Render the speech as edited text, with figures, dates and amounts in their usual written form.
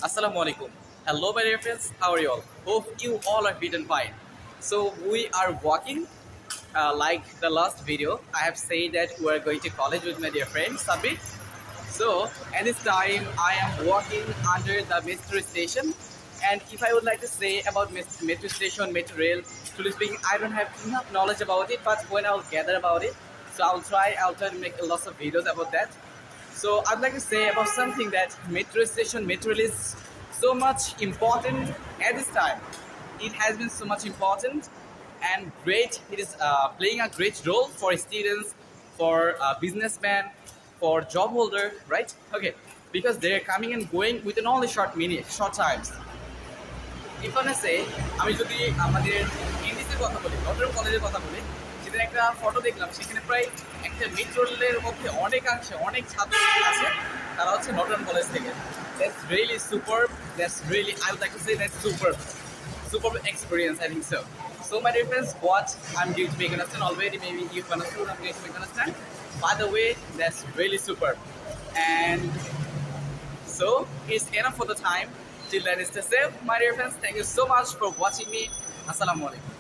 Assalamu alaikum. Hello, my dear friends. How are you all? Hope you all are fit and fine. So we are walking. Like the last video, I have said that we are going to college with my dear friend Sabir. So at this time, I am walking under the metro station. And if I would like to say about metro station, metro rail, truly speaking, I don't have enough knowledge about it. But when I'll gather about it, so I'll try to make lots of videos about that. So I'd like to say about something that metro station, metro rail is so much important at this time. It has been so much important and great. It is playing a great role for students, for businessmen, for job holder, right? Okay, because they're coming and going within only short times. If I say, আমি যদি আমাদের এনডিসির কথা বলি, Notre Dame কলেজের কথা বলি, সেদিন একটা ফটো দেখলাম, সেখানে প্রায় একটা মেট্রো রেলের মধ্যে অনেকাংশে অনেক ছাত্র আছে, তারা হচ্ছে নটরডেম কলেজ থেকে। That's really superb. That's really, I would like to say that's superb. Superb experience, I think so. So my dear friends, what I'm going to make an understand already, maybe you've understood, I'm going to make an understand. By the way, that's really superb. And so it's enough for the time. Till then, stay safe, my dear friends. Thank you so much for watching me. Assalamu alaikum.